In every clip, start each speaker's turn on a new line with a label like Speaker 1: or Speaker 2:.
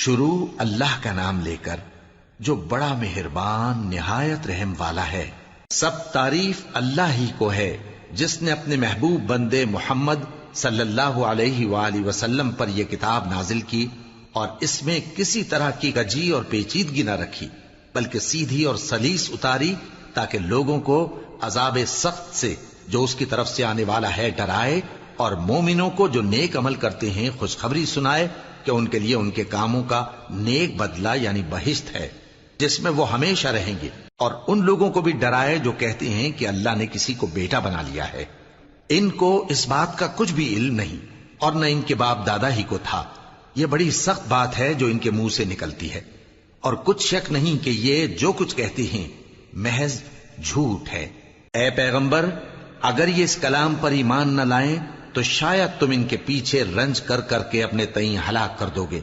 Speaker 1: شروع اللہ کا نام لے کر جو بڑا مہربان نہایت رحم والا ہے۔ سب تعریف اللہ ہی کو ہے جس نے اپنے محبوب بندے محمد صلی اللہ علیہ وآلہ وسلم پر یہ کتاب نازل کی اور اس میں کسی طرح کی گجی اور پیچیدگی نہ رکھی، بلکہ سیدھی اور سلیس اتاری تاکہ لوگوں کو عذاب سخت سے جو اس کی طرف سے آنے والا ہے ڈرائے، اور مومنوں کو جو نیک عمل کرتے ہیں خوشخبری سنائے کہ ان کے لیے ان کے کاموں کا نیک بدلہ یعنی بہشت ہے جس میں وہ ہمیشہ رہیں گے، اور ان لوگوں کو بھی ڈرائے جو کہتے ہیں کہ اللہ نے کسی کو بیٹا بنا لیا ہے۔ ان کو اس بات کا کچھ بھی علم نہیں اور نہ ان کے باپ دادا ہی کو تھا۔ یہ بڑی سخت بات ہے جو ان کے منہ سے نکلتی ہے، اور کچھ شک نہیں کہ یہ جو کچھ کہتے ہیں محض جھوٹ ہے۔ اے پیغمبر، اگر یہ اس کلام پر ایمان نہ لائیں تو شاید تم ان کے پیچھے رنج کر کر کے اپنے تئیں ہلاک کر دو گے۔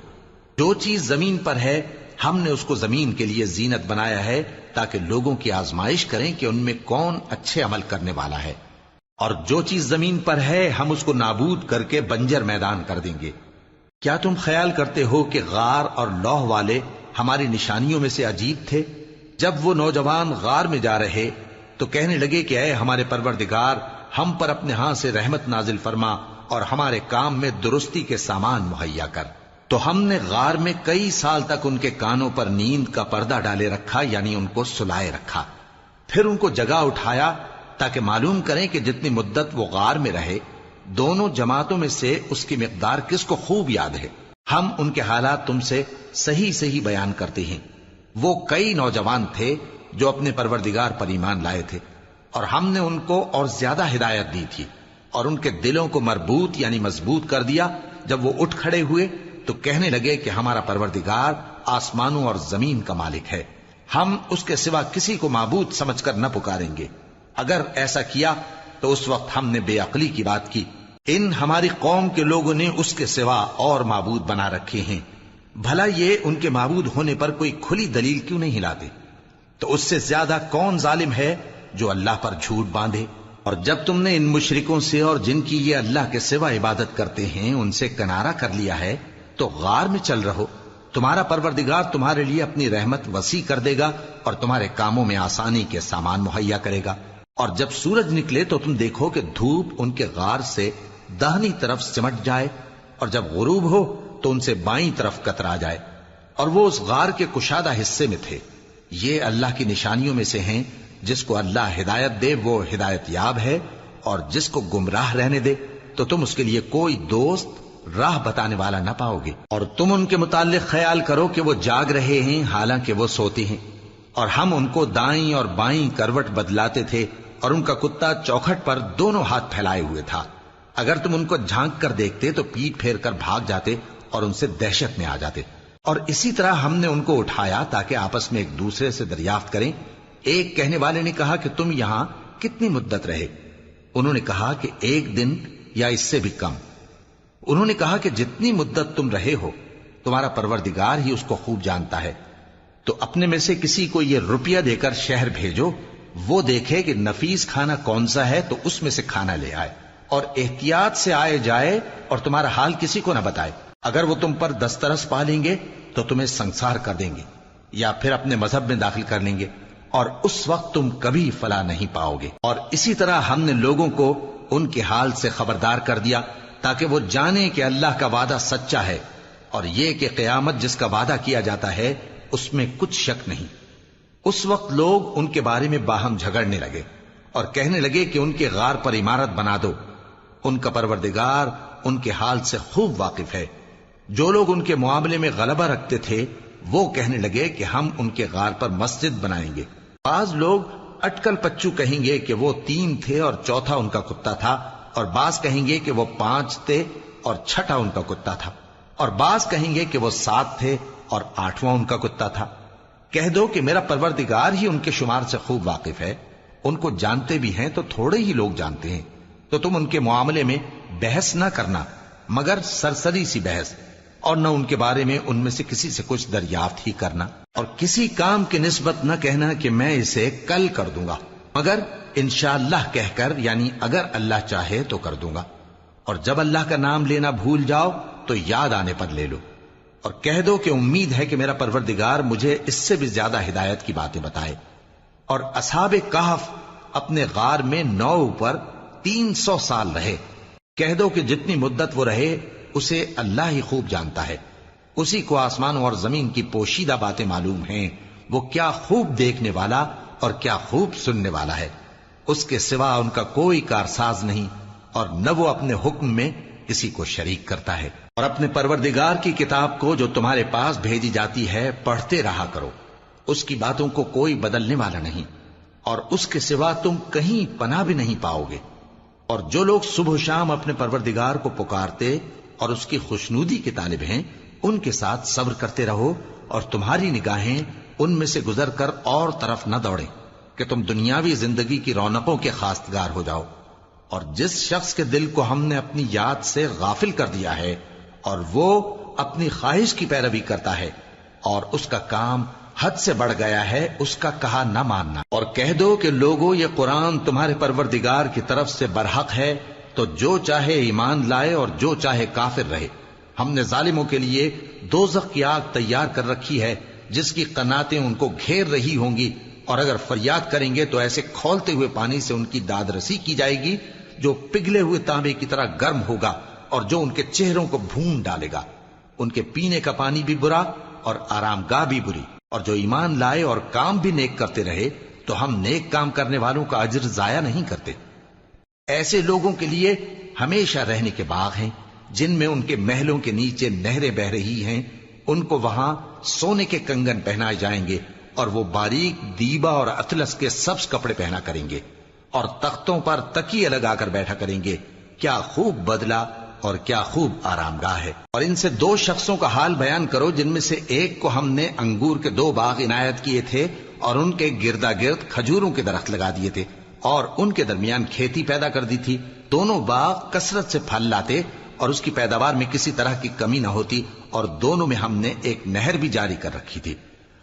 Speaker 1: جو چیز زمین پر ہے ہم نے اس کو زمین کے لیے زینت بنایا ہے تاکہ لوگوں کی آزمائش کریں کہ ان میں کون اچھے عمل کرنے والا ہے، اور جو چیز زمین پر ہے ہم اس کو نابود کر کے بنجر میدان کر دیں گے۔ کیا تم خیال کرتے ہو کہ غار اور لوح والے ہماری نشانیوں میں سے عجیب تھے؟ جب وہ نوجوان غار میں جا رہے تو کہنے لگے کہ اے ہمارے پروردگار، ہم پر اپنے ہاں سے رحمت نازل فرما اور ہمارے کام میں درستی کے سامان مہیا کر۔ تو ہم نے غار میں کئی سال تک ان کے کانوں پر نیند کا پردہ ڈالے رکھا، یعنی ان کو سلائے رکھا، پھر ان کو جگا اٹھایا تاکہ معلوم کریں کہ جتنی مدت وہ غار میں رہے دونوں جماعتوں میں سے اس کی مقدار کس کو خوب یاد ہے۔ ہم ان کے حالات تم سے صحیح صحیح بیان کرتے ہیں۔ وہ کئی نوجوان تھے جو اپنے پروردگار پر ایمان لائے تھے، اور ہم نے ان کو اور زیادہ ہدایت دی تھی، اور ان کے دلوں کو مربوط یعنی مضبوط کر دیا۔ جب وہ اٹھ کھڑے ہوئے تو کہنے لگے کہ ہمارا پروردگار آسمانوں اور زمین کا مالک ہے، ہم اس کے سوا کسی کو معبود سمجھ کر نہ پکاریں گے۔ اگر ایسا کیا تو اس وقت ہم نے بے عقلی کی بات کی۔ ان ہماری قوم کے لوگوں نے اس کے سوا اور معبود بنا رکھے ہیں، بھلا یہ ان کے معبود ہونے پر کوئی کھلی دلیل کیوں نہیں لاتے؟ تو اس سے زیادہ کون ظالم ہے جو اللہ پر جھوٹ باندھے؟ اور جب تم نے ان مشرکوں سے اور جن کی یہ اللہ کے سوا عبادت کرتے ہیں ان سے کنارہ کر لیا ہے تو غار میں چل رہو، تمہارا پروردگار تمہارے لیے اپنی رحمت وسیع کر دے گا اور تمہارے کاموں میں آسانی کے سامان مہیا کرے گا۔ اور جب سورج نکلے تو تم دیکھو کہ دھوپ ان کے غار سے داہنی طرف سمٹ جائے، اور جب غروب ہو تو ان سے بائیں طرف کترا جائے، اور وہ اس غار کے کشادہ حصے میں تھے۔ یہ اللہ کی نشانیوں میں سے ہیں، جس کو اللہ ہدایت دے وہ ہدایت یاب ہے، اور جس کو گمراہ رہنے دے تو تم اس کے لیے کوئی دوست راہ بتانے والا نہ پاؤ گے۔ اور تم ان کے متعلق خیال کرو کہ وہ جاگ رہے ہیں حالانکہ وہ سوتے ہیں، اور ہم ان کو دائیں اور بائیں کروٹ بدلاتے تھے، اور ان کا کتا چوکھٹ پر دونوں ہاتھ پھیلائے ہوئے تھا۔ اگر تم ان کو جھانک کر دیکھتے تو پیٹ پھیر کر بھاگ جاتے اور ان سے دہشت میں آ جاتے۔ اور اسی طرح ہم نے ان کو اٹھایا تاکہ آپس میں ایک دوسرے سے دریافت کریں۔ ایک کہنے والے نے کہا کہ تم یہاں کتنی مدت رہے؟ انہوں نے کہا کہ 1 دن یا اس سے بھی کم۔ انہوں نے کہا کہ جتنی مدت تم رہے ہو تمہارا پروردگار ہی اس کو خوب جانتا ہے، تو اپنے میں سے کسی کو یہ روپیہ دے کر شہر بھیجو، وہ دیکھے کہ نفیس کھانا کون سا ہے تو اس میں سے کھانا لے آئے، اور احتیاط سے آئے جائے اور تمہارا حال کسی کو نہ بتائے۔ اگر وہ تم پر دسترس پا لیں گے تو تمہیں سنسار کر دیں گے یا پھر اپنے مذہب میں داخل کر لیں گے، اور اس وقت تم کبھی فلاح نہیں پاؤ گے۔ اور اسی طرح ہم نے لوگوں کو ان کے حال سے خبردار کر دیا تاکہ وہ جانیں کہ اللہ کا وعدہ سچا ہے، اور یہ کہ قیامت جس کا وعدہ کیا جاتا ہے اس میں کچھ شک نہیں۔ اس وقت لوگ ان کے بارے میں باہم جھگڑنے لگے اور کہنے لگے کہ ان کے غار پر عمارت بنا دو۔ ان کا پروردگار ان کے حال سے خوب واقف ہے۔ جو لوگ ان کے معاملے میں غلبہ رکھتے تھے وہ کہنے لگے کہ ہم ان کے غار پر مسجد بنائیں گے۔ بعض لوگ اٹکل پچو کہیں گے کہ وہ 3 تھے اور چوتھا ان کا کتا تھا، اور بعض کہیں گے کہ وہ 5 تھے اور چھٹا ان کا کتا تھا، اور بعض کہیں گے کہ وہ 7 تھے اور 8واں ان کا کتا تھا۔ کہہ دو کہ میرا پروردگار ہی ان کے شمار سے خوب واقف ہے، ان کو جانتے بھی ہیں تو تھوڑے ہی لوگ جانتے ہیں۔ تو تم ان کے معاملے میں بحث نہ کرنا مگر سرسری سی بحث، اور نہ ان کے بارے میں ان میں سے کسی سے کچھ دریافت ہی کرنا، اور کسی کام کی نسبت نہ کہنا کہ میں اسے کل کر دوں گا، مگر انشاءاللہ کہہ کر یعنی اگر اللہ چاہے تو کر دوں گا۔ اور جب اللہ کا نام لینا بھول جاؤ تو یاد آنے پر لے لو۔ اور کہہ دو کہ امید ہے کہ میرا پروردگار مجھے اس سے بھی زیادہ ہدایت کی باتیں بتائے۔ اور اصحاب کہف اپنے غار میں 9 اوپر 300 سال رہے۔ کہہ دو کہ جتنی مدت وہ رہے اسے اللہ ہی خوب جانتا ہے، اسی کو آسمانوں اور زمین کی پوشیدہ باتیں معلوم ہیں، وہ کیا خوب دیکھنے والا اور کیا خوب سننے والا ہے۔ اس کے سوا ان کا کوئی کارساز نہیں، اور نہ وہ اپنے حکم میں کسی کو شریک کرتا ہے۔ اور اپنے پروردگار کی کتاب کو جو تمہارے پاس بھیجی جاتی ہے پڑھتے رہا کرو، اس کی باتوں کو کوئی بدلنے والا نہیں، اور اس کے سوا تم کہیں پناہ بھی نہیں پاؤ گے۔ اور جو لوگ صبح و شام اپنے پروردگار کو پکارتے اور اس کی خوشنودی کے طالب ہیں، ان کے ساتھ صبر کرتے رہو، اور تمہاری نگاہیں ان میں سے گزر کر اور طرف نہ دوڑیں کہ تم دنیاوی زندگی کی رونقوں کے خواستگار ہو جاؤ۔ اور جس شخص کے دل کو ہم نے اپنی یاد سے غافل کر دیا ہے اور وہ اپنی خواہش کی پیروی کرتا ہے اور اس کا کام حد سے بڑھ گیا ہے، اس کا کہا نہ ماننا۔ اور کہہ دو کہ لوگو یہ قرآن تمہارے پروردگار کی طرف سے برحق ہے، تو جو چاہے ایمان لائے اور جو چاہے کافر رہے۔ ہم نے ظالموں کے لیے دوزخ کی آگ تیار کر رکھی ہے جس کی قناتیں ان کو گھیر رہی ہوں گی، اور اگر فریاد کریں گے تو ایسے کھولتے ہوئے پانی سے ان کی داد رسی کی جائے گی جو پگھلے ہوئے تانبے کی طرح گرم ہوگا، اور جو ان کے چہروں کو بھون ڈالے گا۔ ان کے پینے کا پانی بھی برا اور آرام گاہ بھی بری۔ اور جو ایمان لائے اور کام بھی نیک کرتے رہے تو ہم نیک کام کرنے والوں کا اجر ضائع نہیں کرتے۔ ایسے لوگوں کے لیے ہمیشہ رہنے کے باغ ہیں جن میں ان کے محلوں کے نیچے نہریں بہ رہی ہیں، ان کو وہاں سونے کے کنگن پہنائے جائیں گے، اور وہ باریک دیبا اور اطلس کے سبز کپڑے پہنا کریں گے، اور تختوں پر تکیے لگا کر بیٹھا کریں گے۔ کیا خوب بدلہ اور کیا خوب آرام گاہ ہے۔ اور ان سے 2 شخصوں کا حال بیان کرو جن میں سے ایک کو ہم نے انگور کے 2 باغ عنایت کیے تھے اور ان کے گردا گرد کھجوروں کے درخت لگا دیے تھے، اور ان کے درمیان کھیتی پیدا کر دی تھی۔ دونوں باغ کثرت سے پھل لاتے اور اس کی پیداوار میں کسی طرح کی کمی نہ ہوتی، اور دونوں میں ہم نے ایک نہر بھی جاری کر رکھی تھی،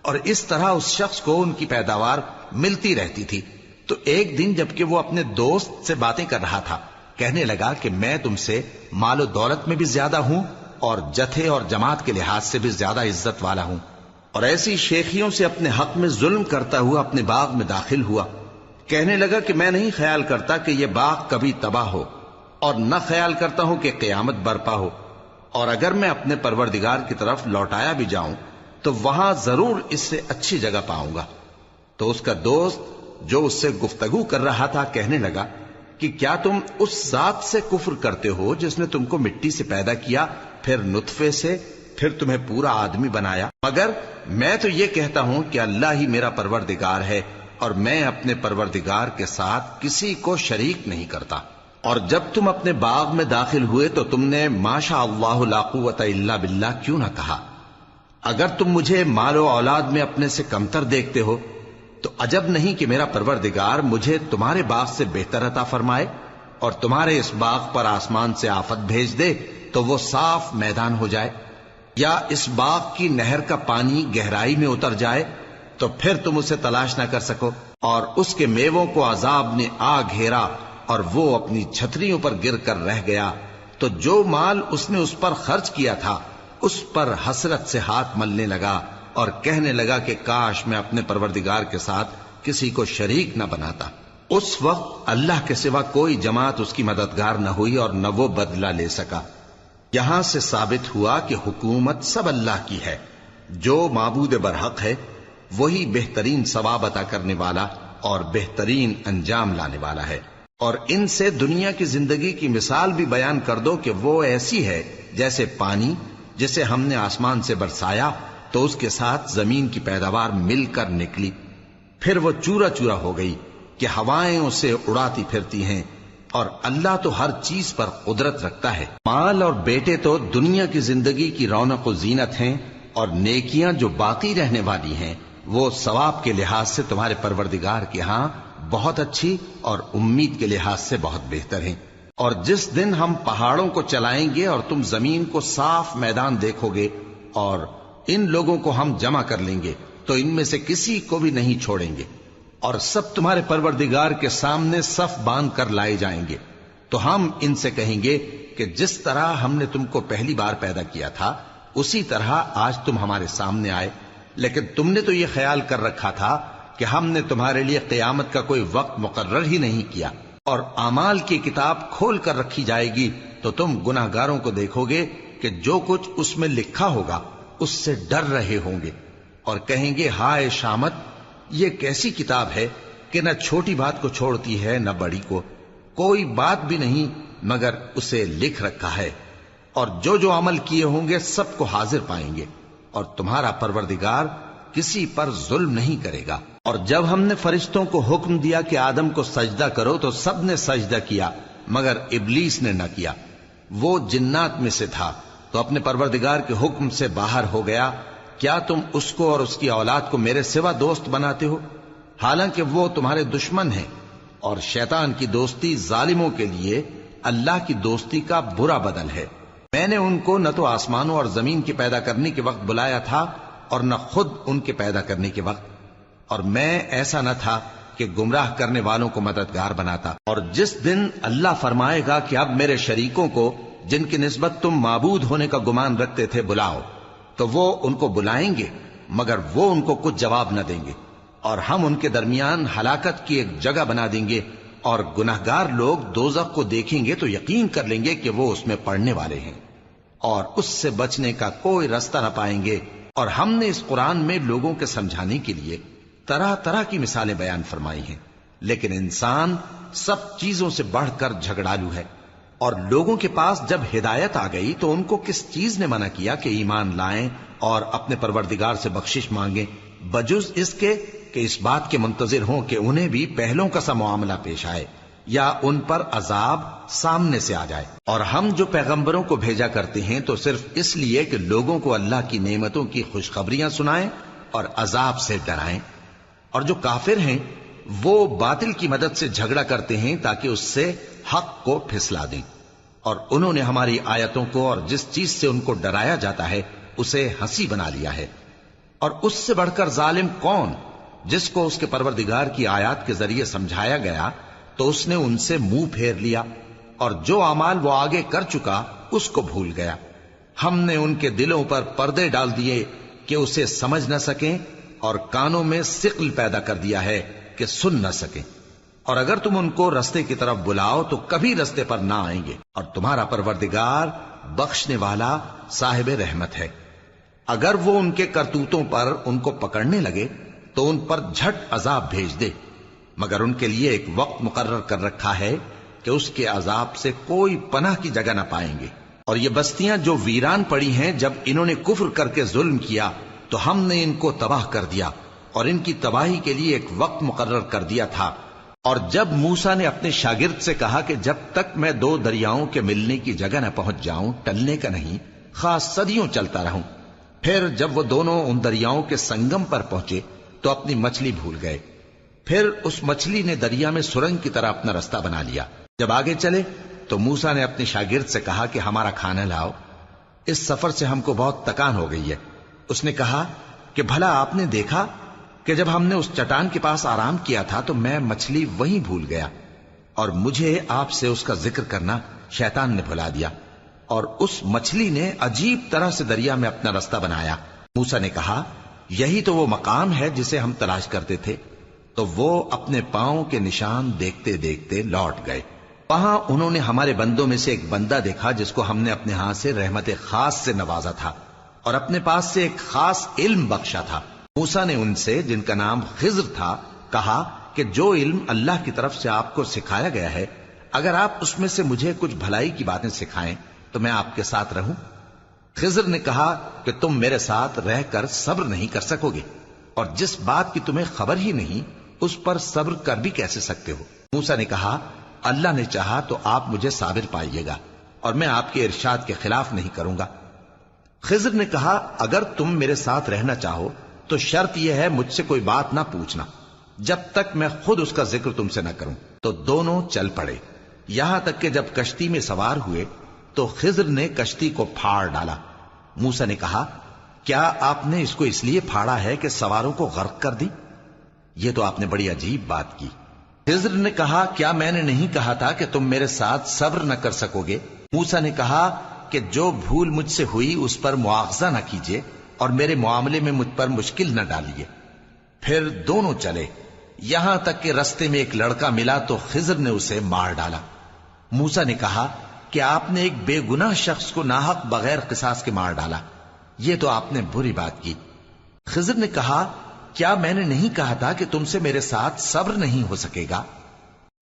Speaker 1: اور اس طرح اس شخص کو ان کی پیداوار ملتی رہتی تھی۔ تو ایک دن جبکہ وہ اپنے دوست سے باتیں کر رہا تھا، کہنے لگا کہ میں تم سے مال و دولت میں بھی زیادہ ہوں اور جتھے اور جماعت کے لحاظ سے بھی زیادہ عزت والا ہوں، اور ایسی شیخیوں سے اپنے حق میں ظلم کرتا ہوا اپنے باغ میں داخل ہوا۔ کہنے لگا کہ میں نہیں خیال کرتا کہ یہ باغ کبھی تباہ ہو، اور نہ خیال کرتا ہوں کہ قیامت برپا ہو، اور اگر میں اپنے پروردگار کی طرف لوٹایا بھی جاؤں تو وہاں ضرور اس سے اچھی جگہ پاؤں گا۔ تو اس کا دوست جو اس سے گفتگو کر رہا تھا کہنے لگا کہ کیا تم اس ذات سے کفر کرتے ہو جس نے تم کو مٹی سے پیدا کیا، پھر نطفے سے، پھر تمہیں پورا آدمی بنایا؟ مگر میں تو یہ کہتا ہوں کہ اللہ ہی میرا پروردگار ہے، اور میں اپنے پروردگار کے ساتھ کسی کو شریک نہیں کرتا۔ اور جب تم اپنے باغ میں داخل ہوئے تو تم نے ما شاء اللہ لا قوت الا باللہ کیوں نہ کہا؟ اگر تم مجھے مال و اولاد میں اپنے سے کمتر دیکھتے ہو تو عجب نہیں کہ میرا پروردگار مجھے تمہارے باغ سے بہتر عطا فرمائے، اور تمہارے اس باغ پر آسمان سے آفت بھیج دے تو وہ صاف میدان ہو جائے، یا اس باغ کی نہر کا پانی گہرائی میں اتر جائے تو پھر تم اسے تلاش نہ کر سکو، اور اس کے میووں کو عذاب نے آ گھیرا اور وہ اپنی چھتریوں پر گر کر رہ گیا، تو جو مال اس نے اس پر خرچ کیا تھا اس پر حسرت سے ہاتھ ملنے لگا اور کہنے لگا کہ کاش میں اپنے پروردگار کے ساتھ کسی کو شریک نہ بناتا۔ اس وقت اللہ کے سوا کوئی جماعت اس کی مددگار نہ ہوئی اور نہ وہ بدلہ لے سکا۔ یہاں سے ثابت ہوا کہ حکومت سب اللہ کی ہے، جو معبود برحق ہے وہی بہترین ثواب عطا کرنے والا اور بہترین انجام لانے والا ہے۔ اور ان سے دنیا کی زندگی کی مثال بھی بیان کر دو کہ وہ ایسی ہے جیسے پانی جسے ہم نے آسمان سے برسایا تو اس کے ساتھ زمین کی پیداوار مل کر نکلی، پھر وہ چورا چورا ہو گئی کہ ہوائیں اسے اڑاتی پھرتی ہیں، اور اللہ تو ہر چیز پر قدرت رکھتا ہے۔ مال اور بیٹے تو دنیا کی زندگی کی رونق و زینت ہیں، اور نیکیاں جو باقی رہنے والی ہیں وہ ثواب کے لحاظ سے تمہارے پروردگار کے ہاں بہت اچھی اور امید کے لحاظ سے بہت بہتر ہیں۔ اور جس دن ہم پہاڑوں کو چلائیں گے اور تم زمین کو صاف میدان دیکھو گے، اور ان لوگوں کو ہم جمع کر لیں گے تو ان میں سے کسی کو بھی نہیں چھوڑیں گے، اور سب تمہارے پروردگار کے سامنے صف باندھ کر لائے جائیں گے، تو ہم ان سے کہیں گے کہ جس طرح ہم نے تم کو پہلی بار پیدا کیا تھا اسی طرح آج تم ہمارے سامنے آئے، لیکن تم نے تو یہ خیال کر رکھا تھا کہ ہم نے تمہارے لیے قیامت کا کوئی وقت مقرر ہی نہیں کیا، اور اعمال کی کتاب کھول کر رکھی جائے گی تو تم گناہگاروں کو دیکھو گے کہ جو کچھ اس میں لکھا ہوگا اس سے ڈر رہے ہوں گے، اور کہیں گے ہائے شامت، یہ کیسی کتاب ہے کہ نہ چھوٹی بات کو چھوڑتی ہے نہ بڑی کو، کوئی بات بھی نہیں مگر اسے لکھ رکھا ہے، اور جو جو عمل کیے ہوں گے سب کو حاضر پائیں گے، اور تمہارا پروردگار کسی پر ظلم نہیں کرے گا۔ اور جب ہم نے فرشتوں کو حکم دیا کہ آدم کو سجدہ کرو تو سب نے سجدہ کیا مگر ابلیس نے نہ کیا، وہ جنات میں سے تھا تو اپنے پروردگار کے حکم سے باہر ہو گیا۔ کیا تم اس کو اور اس کی اولاد کو میرے سوا دوست بناتے ہو، حالانکہ وہ تمہارے دشمن ہیں، اور شیطان کی دوستی ظالموں کے لیے اللہ کی دوستی کا برا بدل ہے۔ میں نے ان کو نہ تو آسمانوں اور زمین کے پیدا کرنے کے وقت بلایا تھا اور نہ خود ان کے پیدا کرنے کے وقت، اور میں ایسا نہ تھا کہ گمراہ کرنے والوں کو مددگار بناتا۔ اور جس دن اللہ فرمائے گا کہ اب میرے شریکوں کو جن کی نسبت تم معبود ہونے کا گمان رکھتے تھے بلاؤ، تو وہ ان کو بلائیں گے مگر وہ ان کو کچھ جواب نہ دیں گے، اور ہم ان کے درمیان ہلاکت کی ایک جگہ بنا دیں گے، اور گناہگار لوگ دوزخ کو دیکھیں گے تو یقین کر لیں گے کہ وہ اس میں پڑنے والے ہیں، اور اس سے بچنے کا کوئی راستہ نہ پائیں گے۔ اور ہم نے اس قرآن میں لوگوں کے سمجھانے کے لیے طرح طرح کی مثالیں بیان فرمائی ہیں، لیکن انسان سب چیزوں سے بڑھ کر جھگڑالو ہے۔ اور لوگوں کے پاس جب ہدایت آ گئی تو ان کو کس چیز نے منع کیا کہ ایمان لائیں اور اپنے پروردگار سے بخشش مانگیں، بجز اس کے کہ اس بات کے منتظر ہوں کہ انہیں بھی پہلوں کا سا معاملہ پیش آئے یا ان پر عذاب سامنے سے آ جائے۔ اور ہم جو پیغمبروں کو بھیجا کرتے ہیں تو صرف اس لیے کہ لوگوں کو اللہ کی نعمتوں کی خوشخبریاں سنائیں اور عذاب سے ڈرائیں، اور جو کافر ہیں وہ باطل کی مدد سے جھگڑا کرتے ہیں تاکہ اس سے حق کو پھسلا دیں، اور انہوں نے ہماری آیتوں کو اور جس چیز سے ان کو ڈرایا جاتا ہے اسے ہنسی بنا لیا ہے۔ اور اس سے بڑھ کر ظالم کون، جس کو اس کے پروردگار کی آیات کے ذریعے سمجھایا گیا تو اس نے ان سے منہ پھیر لیا، اور جو اعمال وہ آگے کر چکا اس کو بھول گیا۔ ہم نے ان کے دلوں پر پردے ڈال دیے کہ اسے سمجھ نہ سکیں، اور کانوں میں ثقل پیدا کر دیا ہے کہ سن نہ سکیں، اور اگر تم ان کو رستے کی طرف بلاؤ تو کبھی رستے پر نہ آئیں گے، اور تمہارا پروردگار بخشنے والا صاحب رحمت ہے۔ اگر وہ ان کے کرتوتوں پر ان کو پکڑنے لگے تو ان پر جھٹ عذاب بھیج دے، مگر ان کے لیے ایک وقت مقرر کر رکھا ہے کہ اس کے عذاب سے کوئی پناہ کی جگہ نہ پائیں گے۔ اور یہ بستیاں جو ویران پڑی ہیں، جب انہوں نے کفر کر کے ظلم کیا تو ہم نے ان کو تباہ کر دیا، اور ان کی تباہی کے لیے ایک وقت مقرر کر دیا تھا۔ اور جب موسیٰ نے اپنے شاگرد سے کہا کہ جب تک میں دو دریاؤں کے ملنے کی جگہ نہ پہنچ جاؤں ٹلنے کا نہیں، خاص صدیوں چلتا رہوں، پھر جب وہ دونوں ان دریاؤں کے سنگم پر پہنچے تو اپنی مچھلی بھول گئے، پھر اس مچھلی نے دریا میں سرنگ کی طرح اپنا رستہ بنا لیا۔ جب آگے چلے تو موسیٰ نے اپنے شاگرد سے کہا کہ ہمارا کھانا لاؤ، اس سفر سے ہم کو بہت تکان ہو گئی ہے۔ اس نے کہا کہ بھلا آپ نے دیکھا کہ جب ہم نے اس چٹان کے پاس آرام کیا تھا تو میں مچھلی وہیں بھول گیا، اور مجھے آپ سے اس کا ذکر کرنا شیطان نے بھلا دیا، اور اس مچھلی نے عجیب طرح سے دریا میں اپنا رستہ بنایا۔ موسیٰ نے کہا یہی تو وہ مقام ہے جسے ہم تلاش کرتے تھے، تو وہ اپنے پاؤں کے نشان دیکھتے دیکھتے لوٹ گئے۔ وہاں انہوں نے ہمارے بندوں میں سے ایک بندہ دیکھا جس کو ہم نے اپنے ہاتھ سے رحمت خاص سے نوازا تھا اور اپنے پاس سے ایک خاص علم بخشا تھا۔ موسیٰ نے ان سے جن کا نام خضر تھا کہا کہ جو علم اللہ کی طرف سے آپ کو سکھایا گیا ہے، اگر آپ اس میں سے مجھے کچھ بھلائی کی باتیں سکھائیں تو میں آپ کے ساتھ رہوں۔ خضر نے کہا کہ تم میرے ساتھ رہ کر صبر نہیں کر سکو گے، اور جس بات کی تمہیں خبر ہی نہیں اس پر صبر کر بھی کیسے سکتے ہو؟ موسیٰ نے کہا اللہ نے چاہا تو آپ مجھے صابر پائیے گا، اور میں آپ کے ارشاد کے خلاف نہیں کروں گا۔ خضر نے کہا اگر تم میرے ساتھ رہنا چاہو تو شرط یہ ہے مجھ سے کوئی بات نہ پوچھنا جب تک میں خود اس کا ذکر تم سے نہ کروں۔ تو دونوں چل پڑے، یہاں تک کہ جب کشتی میں سوار ہوئے تو خضر نے کشتی کو پھاڑ ڈالا۔ موسیٰ نے کہا کیا آپ نے اس کو اس لیے پھاڑا ہے کہ سواروں کو غرق کر دی؟ یہ تو آپ نے بڑی عجیب بات کی۔ خضر نے کہا کیا میں نے نہیں کہا تھا کہ تم میرے ساتھ صبر نہ کر سکو گے؟ موسیٰ نے کہا کہ جو بھول مجھ سے ہوئی اس پر مواخذہ نہ کیجیے اور میرے معاملے میں مجھ پر مشکل نہ ڈالیے۔ پھر دونوں چلے، یہاں تک کہ رستے میں ایک لڑکا ملا تو خضر نے اسے مار ڈالا۔ موسیٰ نے کہا کہ آپ نے ایک بے گناہ شخص کو ناحق بغیر قصاص کے مار ڈالا، یہ تو آپ نے بری بات کی۔ خضر نے کہا کیا میں نے نہیں کہا تھا کہ تم سے میرے ساتھ صبر نہیں ہو سکے گا؟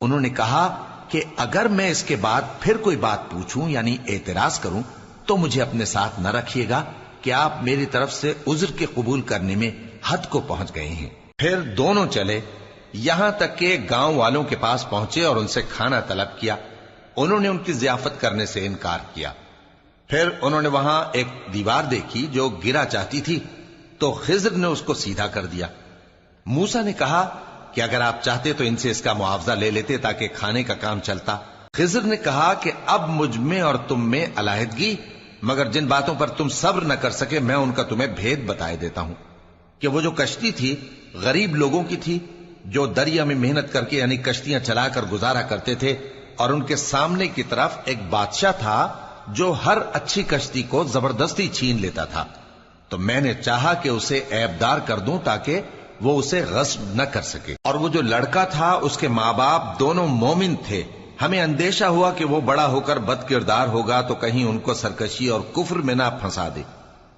Speaker 1: انہوں نے کہا کہ اگر میں اس کے بعد پھر کوئی بات پوچھوں یعنی اعتراض کروں تو مجھے اپنے ساتھ نہ رکھیے گا کہ آپ میری طرف سے عذر کے قبول کرنے میں حد کو پہنچ گئے ہیں۔ پھر دونوں چلے، یہاں تک کہ گاؤں والوں کے پاس پہنچے اور ان سے کھانا طلب کیا۔ انہوں نے ان کی ضیافت کرنے سے انکار کیا۔ پھر انہوں نے وہاں ایک دیوار دیکھی جو گرا چاہتی تھی تو خضر نے اس کو سیدھا کر دیا۔ موسیٰ نے کہا کہ اگر آپ چاہتے تو ان سے اس کا معاوضہ لے لیتے تاکہ کھانے کا کام چلتا۔ خضر نے کہا کہ اب مجھ میں اور تم میں علیحدگی، مگر جن باتوں پر تم صبر نہ کر سکے میں ان کا تمہیں بھید بتائے دیتا ہوں کہ وہ جو کشتی تھی غریب لوگوں کی تھی جو دریا میں محنت کر کے یعنی کشتیاں چلا کر گزارا کرتے تھے، اور ان کے سامنے کی طرف ایک بادشاہ تھا جو ہر اچھی کشتی کو زبردستی چھین لیتا تھا، تو میں نے چاہا کہ اسے عیبدار کر دوں تاکہ وہ اسے غصب نہ کر سکے۔ اور وہ جو لڑکا تھا اس کے ماں باپ دونوں مومن تھے، ہمیں اندیشہ ہوا کہ وہ بڑا ہو کر بد کردار ہوگا تو کہیں ان کو سرکشی اور کفر میں نہ پھنسا دے،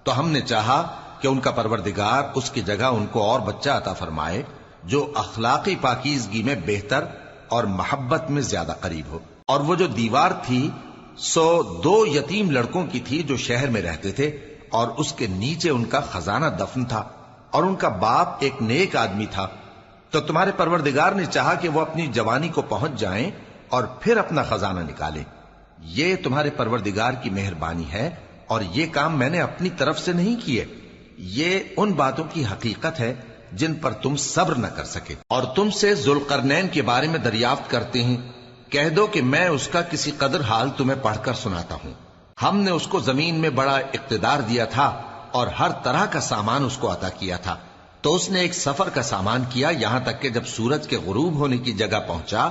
Speaker 1: تو ہم نے چاہا کہ ان کا پروردگار اس کی جگہ ان کو اور بچہ عطا فرمائے جو اخلاقی پاکیزگی میں بہتر اور محبت میں زیادہ قریب ہو۔ اور وہ جو دیوار تھی سو 2 یتیم لڑکوں کی تھی جو شہر میں رہتے تھے، اور اس کے نیچے ان کا خزانہ دفن تھا، اور ان کا باپ ایک نیک آدمی تھا۔ تو تمہارے پروردگار نے چاہا کہ وہ اپنی جوانی کو پہنچ جائیں اور پھر اپنا خزانہ نکالے۔ یہ تمہارے پروردگار کی مہربانی ہے، اور یہ کام میں نے اپنی طرف سے نہیں کیے، یہ ان باتوں کی حقیقت ہے جن پر تم صبر نہ کر سکے۔ اور تم سے ذوالقرنین کے بارے میں دریافت کرتے ہیں، کہہ دو کہ میں اس کا کسی قدر حال تمہیں پڑھ کر سناتا ہوں۔ ہم نے اس کو زمین میں بڑا اقتدار دیا تھا اور ہر طرح کا سامان اس کو عطا کیا تھا، تو اس نے ایک سفر کا سامان کیا، یہاں تک کہ جب سورج کے غروب ہونے کی جگہ پہنچا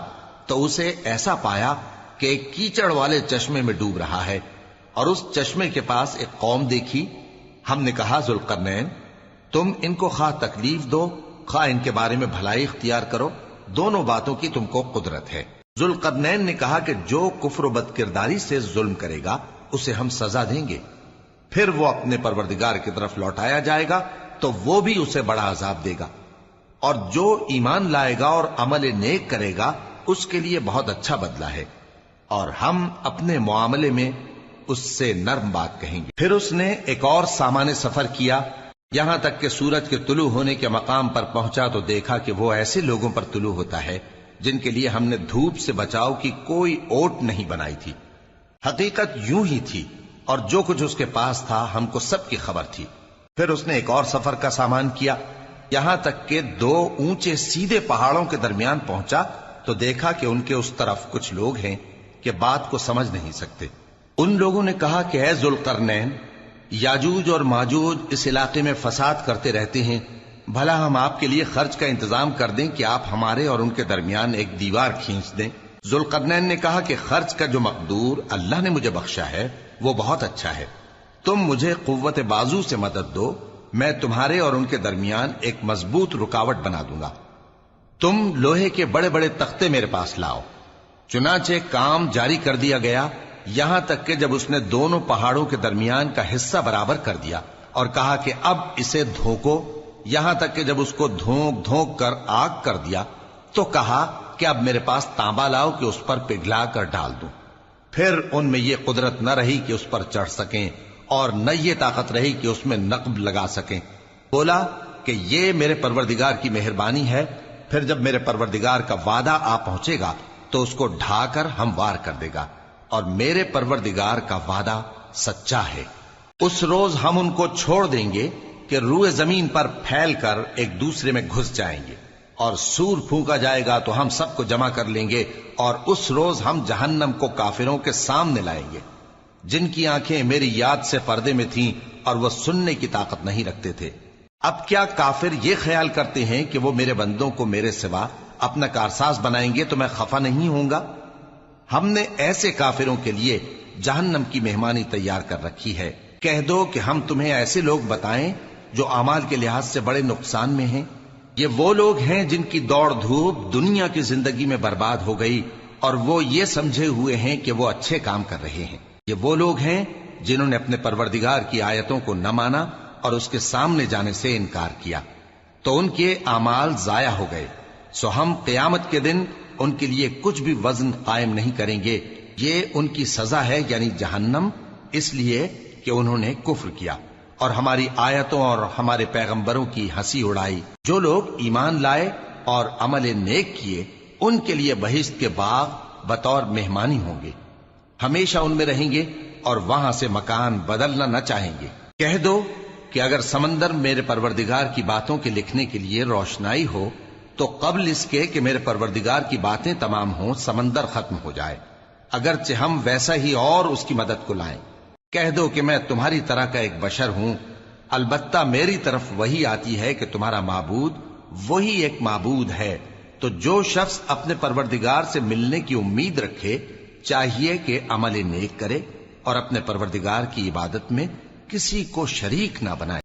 Speaker 1: تو اسے ایسا پایا کہ ایک کیچڑ والے چشمے میں ڈوب رہا ہے، اور اس چشمے کے پاس ایک قوم دیکھی۔ ہم نے کہا ذوالقرنین تم ان کو خواہ تکلیف دو خواہ ان کے بارے میں بھلائی اختیار کرو، دونوں باتوں کی تم کو قدرت ہے۔ ذوالقرنین نے کہا کہ جو کفر و بد کرداری سے ظلم کرے گا اسے ہم سزا دیں گے، پھر وہ اپنے پروردگار کی طرف لوٹایا جائے گا تو وہ بھی اسے بڑا عذاب دے گا، اور جو ایمان لائے گا اور عمل نیک کرے گا اس کے لیے بہت اچھا بدلہ ہے، اور ہم اپنے معاملے میں اس سے نرم بات کہیں گے۔ پھر اس نے ایک اور سامان سفر کیا، یہاں تک کہ سورج کے طلوع ہونے کے مقام پر پہنچا تو دیکھا کہ وہ ایسے لوگوں پر طلوع ہوتا ہے جن کے لیے ہم نے دھوپ سے بچاؤ کی کوئی اوٹ نہیں بنائی تھی۔ حقیقت یوں ہی تھی، اور جو کچھ اس کے پاس تھا ہم کو سب کی خبر تھی۔ پھر اس نے ایک اور سفر کا سامان کیا، یہاں تک کہ 2 اونچے سیدھے پہاڑوں کے درمیان پہنچا تو دیکھا کہ ان کے اس طرف کچھ لوگ ہیں کہ بات کو سمجھ نہیں سکتے۔ ان لوگوں نے کہا کہ اے ذوالقرنین، یاجوج اور ماجوج اس علاقے میں فساد کرتے رہتے ہیں، بھلا ہم آپ کے لیے خرچ کا انتظام کر دیں کہ آپ ہمارے اور ان کے درمیان ایک دیوار کھینچ دیں۔ ذوالقرنین نے کہا کہ خرچ کا جو مقدور اللہ نے مجھے بخشا ہے وہ بہت اچھا ہے، تم مجھے قوت بازو سے مدد دو، میں تمہارے اور ان کے درمیان ایک مضبوط رکاوٹ بنا دوں گا۔ تم لوہے کے بڑے بڑے تختے میرے پاس لاؤ۔ چنانچہ کام جاری کر دیا گیا، یہاں تک کہ جب اس نے دونوں پہاڑوں کے درمیان کا حصہ برابر کر دیا اور کہا کہ اب اسے دھوکو، یہاں تک کہ جب اس کو دھونک دھونک کر آگ کر دیا تو کہا کہ اب میرے پاس تانبا لاؤ کہ اس پر پگھلا کر ڈال دوں۔ پھر ان میں یہ قدرت نہ رہی کہ اس پر چڑھ سکیں، اور نہ یہ طاقت رہی کہ اس میں نقب لگا سکیں۔ بولا کہ یہ میرے پروردگار کی مہربانی ہے، پھر جب میرے پروردگار کا وعدہ آ پہنچے گا تو اس کو ڈھا کر ہموار کر دے گا، اور میرے پروردگار کا وعدہ سچا ہے۔ اس روز ہم ان کو چھوڑ دیں گے کہ روئے زمین پر پھیل کر ایک دوسرے میں گھس جائیں گے، اور سور پھونکا جائے گا تو ہم سب کو جمع کر لیں گے، اور اس روز ہم جہنم کو کافروں کے سامنے لائیں گے جن کی آنکھیں میری یاد سے پردے میں تھیں اور وہ سننے کی طاقت نہیں رکھتے تھے۔ اب کیا کافر یہ خیال کرتے ہیں کہ وہ میرے بندوں کو میرے سوا اپنا کارساز بنائیں گے تو میں خفا نہیں ہوں گا؟ ہم نے ایسے کافروں کے لیے جہنم کی مہمانی تیار کر رکھی ہے۔ کہہ دو کہ ہم تمہیں ایسے لوگ بتائیں جو اعمال کے لحاظ سے بڑے نقصان میں ہیں؟ یہ وہ لوگ ہیں جن کی دوڑ دھوپ دنیا کی زندگی میں برباد ہو گئی اور وہ یہ سمجھے ہوئے ہیں کہ وہ اچھے کام کر رہے ہیں۔ یہ وہ لوگ ہیں جنہوں نے اپنے پروردگار کی آیتوں کو نہ مانا اور اس کے سامنے جانے سے انکار کیا، تو ان کے اعمال ضائع ہو گئے۔ سو ہم قیامت کے دن ان کے لیے کچھ بھی وزن قائم نہیں کریں گے۔ یہ ان کی سزا ہے، یعنی جہنم، اس لیے کہ انہوں نے کفر کیا اور ہماری آیتوں اور ہمارے پیغمبروں کی ہنسی اڑائی۔ جو لوگ ایمان لائے اور عمل نیک کیے ان کے لیے بہشت کے باغ بطور مہمانی ہوں گے، ہمیشہ ان میں رہیں گے اور وہاں سے مکان بدلنا نہ چاہیں گے۔ کہہ دو کہ اگر سمندر میرے پروردگار کی باتوں کے لکھنے کے لیے روشنائی ہو تو قبل اس کے کہ میرے پروردگار کی باتیں تمام ہوں سمندر ختم ہو جائے، اگرچہ ہم ویسا ہی اور اس کی مدد کو لائیں۔ کہہ دو کہ میں تمہاری طرح کا ایک بشر ہوں، البتہ میری طرف وہی آتی ہے کہ تمہارا معبود وہی ایک معبود ہے۔ تو جو شخص اپنے پروردگار سے ملنے کی امید رکھے چاہیے کہ عمل نیک کرے اور اپنے پروردگار کی عبادت میں کسی کو شریک نہ بنائے۔